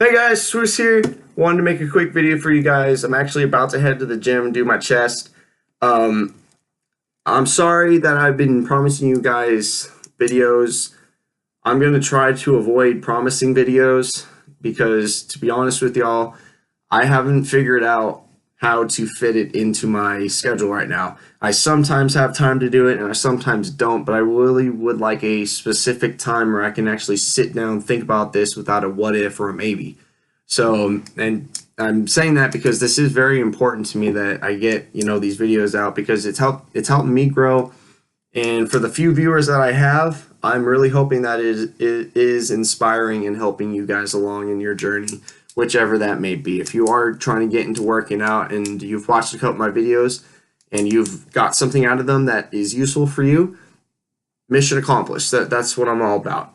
Hey guys, Swoosh here. Wanted to make a quick video for you guys. I'm actually about to head to the gym and do my chest. I'm sorry that I've been promising you guys videos. I'm going to try to avoid promising videos because, to be honest with y'all, I haven't figured out how to fit it into my schedule right now. I sometimes have time to do it and I sometimes don't, but I really would like a specific time where I can actually sit down and think about this without a what if or a maybe. So, and I'm saying that because this is very important to me that I get, these videos out because it's helping me grow. And for the few viewers that I have, I'm really hoping that it is inspiring and helping you guys along in your journey, whichever that may be. If you are trying to get into working out and you've watched a couple of my videos and you've got something out of them that is useful for you, mission accomplished. That's what I'm all about.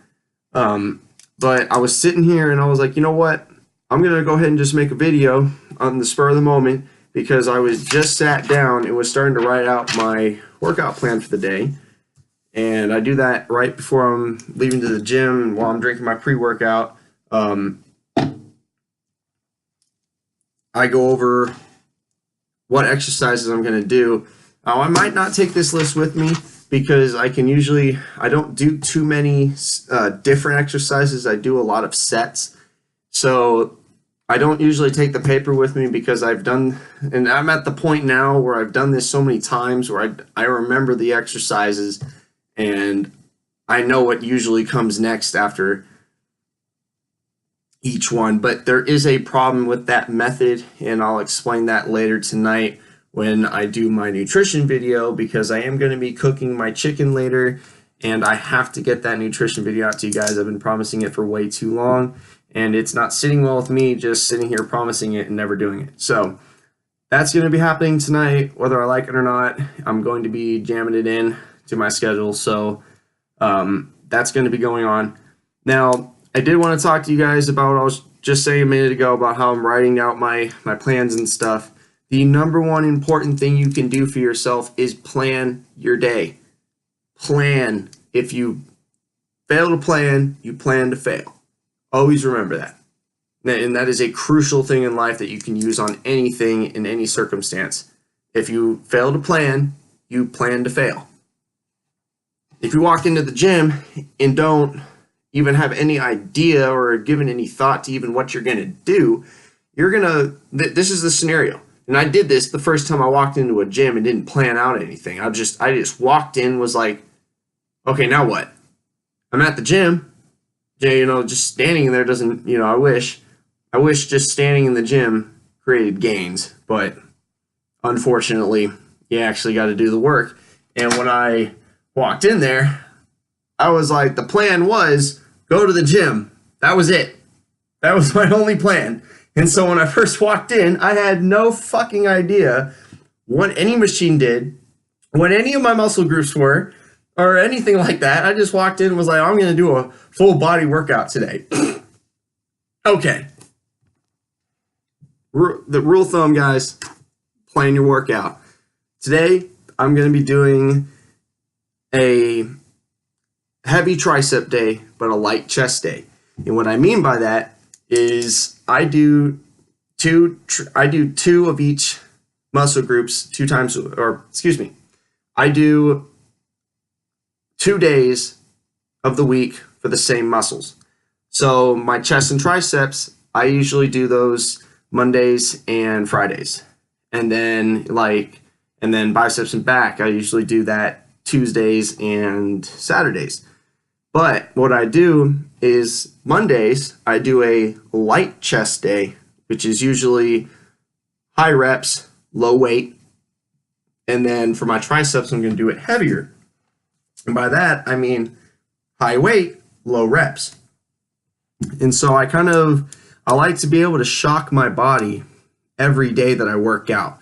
But I was sitting here and I was like, you know what? I'm going to go ahead and just make a video on the spur of the moment because I was just sat down and was starting to write out my workout plan for the day. And I do that right before I'm leaving to the gym and while I'm drinking my pre-workout. I go over what exercises I'm going to do. Now, I might not take this list with me because I don't do too many different exercises. I do a lot of sets. So I don't usually take the paper with me because and I'm at the point now where I've done this so many times where I remember the exercises and I know what usually comes next after each one. But there is a problem with that method, and I'll explain that later tonight when I do my nutrition video because I am going to be cooking my chicken later and I have to get that nutrition video out to you guys. I've been promising it for way too long and it's not sitting well with me just sitting here promising it and never doing it. So that's going to be happening tonight whether I like it or not. I'm going to be jamming it in to my schedule, so that's going to be going on. Now, I did want to talk to you guys about what I was just saying a minute ago about how I'm writing out my plans and stuff. The number one important thing you can do for yourself is plan your day. Plan. If you fail to plan, you plan to fail. Always remember that. And that is a crucial thing in life that you can use on anything in any circumstance. If you fail to plan, you plan to fail. If you walk into the gym and don't even have any idea or given any thought to even what you're going to do, this is the scenario. And I did this the first time I walked into a gym and didn't plan out anything. I just walked in, was like, okay, now what? I'm at the gym. Just standing there doesn't, I wish just standing in the gym created gains, but unfortunately, you actually got to do the work. And when I walked in there, I was like, the plan was go to the gym. That was it. That was my only plan. And so when I first walked in, I had no fucking idea what any machine did, what any of my muscle groups were, or anything like that. I just walked in and was like, I'm going to do a full body workout today. Okay. The rule of thumb, guys, plan your workout. Today, I'm going to be doing a heavy tricep day, but a light chest day. And what I mean by that is I do two of each muscle groups 2 times, I do 2 days of the week for the same muscles. So my chest and triceps, I usually do those Mondays and Fridays. And then biceps and back, I usually do that Tuesdays and Saturdays. But what I do is Mondays, I do a light chest day, which is usually high reps, low weight. And then for my triceps, I'm going to do it heavier. And by that, I mean high weight, low reps. And so I like to be able to shock my body every day that I work out.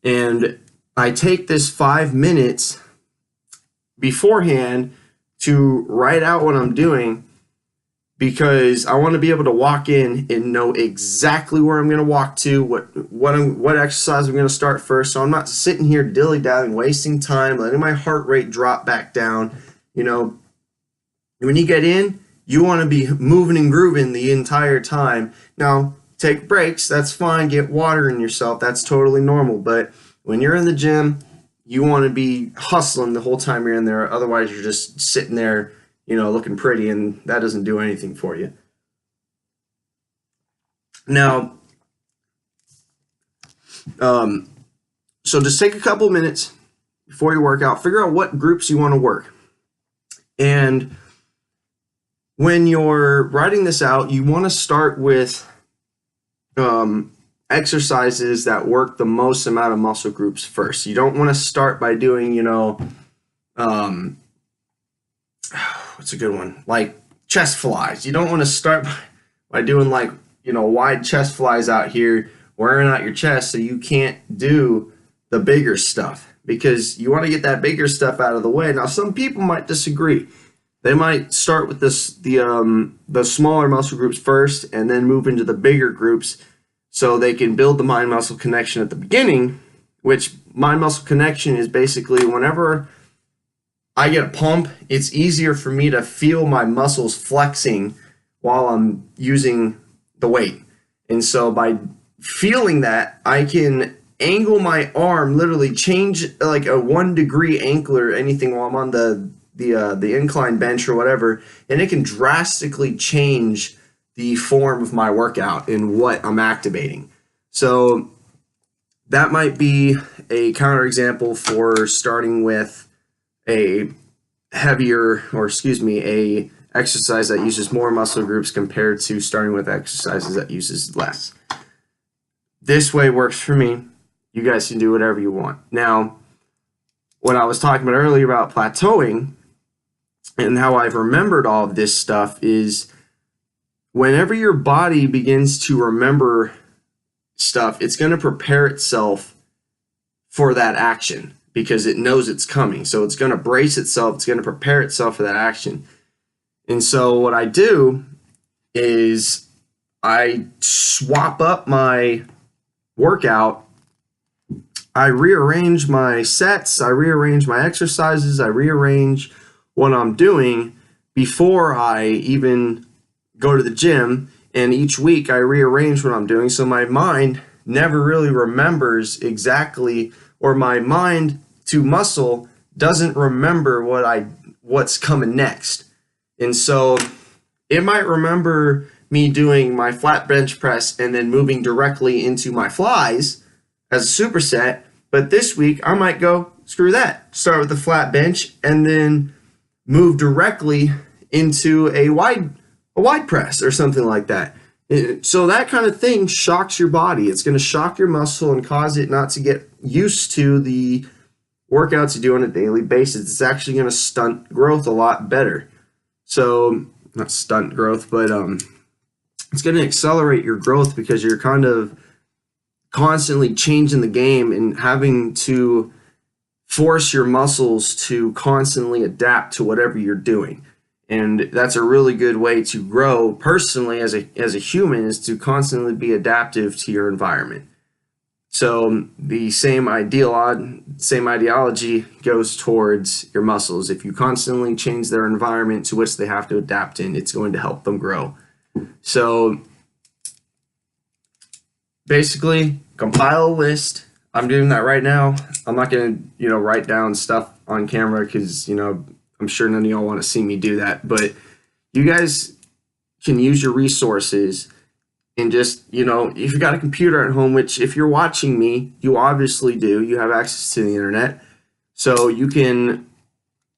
And I take this 5 minutes beforehand to write out what I'm doing because I want to be able to walk in and know exactly where I'm going to walk to, what exercise I'm going to start first. So I'm not sitting here dilly-dallying, wasting time, letting my heart rate drop back down. When you get in, you want to be moving and grooving the entire time. Now, take breaks, that's fine, get water in yourself, that's totally normal. But when you're in the gym, you want to be hustling the whole time you're in there. Otherwise, you're just sitting there, looking pretty, and that doesn't do anything for you. Now, so just take a couple minutes before your workout, figure out what groups you want to work. And when you're writing this out, you want to start with exercises that work the most amount of muscle groups first. You don't want to start by doing, what's a good one? Like chest flies. You don't want to start by doing like, wide chest flies out here, wearing out your chest so you can't do the bigger stuff, because you want to get that bigger stuff out of the way. Now, some people might disagree. They might start with the smaller muscle groups first and then move into the bigger groups so they can build the mind-muscle connection at the beginning, which mind-muscle connection is basically whenever I get a pump, it's easier for me to feel my muscles flexing while I'm using the weight. And so by feeling that, I can angle my arm, literally change like a 1 degree angle or anything while I'm on the incline bench or whatever, and it can drastically change the form of my workout and what I'm activating. So that might be a counterexample for starting with a a exercise that uses more muscle groups compared to starting with exercises that uses less. This way works for me. You guys can do whatever you want. Now, what I was talking about earlier about plateauing and how I've remembered all of this stuff is whenever your body begins to remember stuff, it's going to prepare itself for that action because it knows it's coming. So it's going to brace itself. It's going to prepare itself for that action. And so what I do is I swap up my workout. I rearrange my sets. I rearrange my exercises. I rearrange what I'm doing before I even go to the gym, and each week I rearrange what I'm doing so my mind never really remembers exactly, or my mind to muscle doesn't remember what's coming next. And so it might remember me doing my flat bench press and then moving directly into my flies as a superset, but this week I might go, screw that, start with the flat bench and then move directly into a wide press or something like that. So that kind of thing shocks your body. It's going to shock your muscle and cause it not to get used to the workouts you do on a daily basis. It's actually going to stunt growth a lot better. So, not stunt growth, but it's going to accelerate your growth because you're kind of constantly changing the game and having to force your muscles to constantly adapt to whatever you're doing. And that's a really good way to grow personally as a human, is to constantly be adaptive to your environment. So the same ideology goes towards your muscles. If you constantly change their environment to which they have to adapt in, it's going to help them grow. So basically, compile a list. I'm doing that right now. I'm not going to, write down stuff on camera because, I'm sure none of y'all want to see me do that. But you guys can use your resources and just, if you got a computer at home, which if you're watching me, you obviously do. You have access to the internet. So you can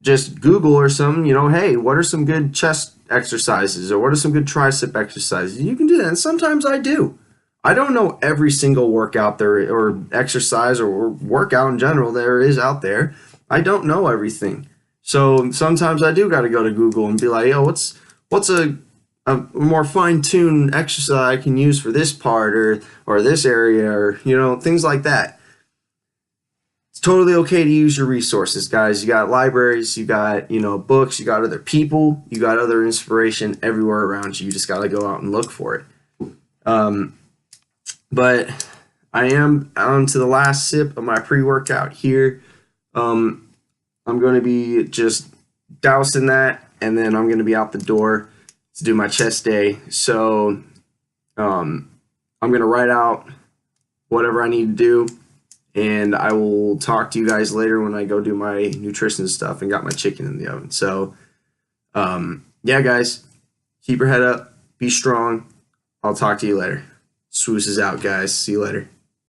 just Google or something, hey, what are some good chest exercises or what are some good tricep exercises? You can do that. And sometimes I do. I don't know every single workout there or exercise or workout in general there is out there. I don't know everything. So sometimes I do got to go to Google and be like, yo, what's a more fine-tuned exercise I can use for this part or this area or, things like that. It's totally okay to use your resources, guys. You got libraries, you got, books, you got other people, you got other inspiration everywhere around you. You just got to go out and look for it. But I am on to the last sip of my pre-workout here. I'm going to be just dousing that, and then I'm going to be out the door. to do my chest day. So I'm going to write out whatever I need to do, and I will talk to you guys later when I go do my nutrition stuff and got my chicken in the oven. So yeah, guys, keep your head up, be strong. I'll talk to you later. Swoos is out, guys. See you later.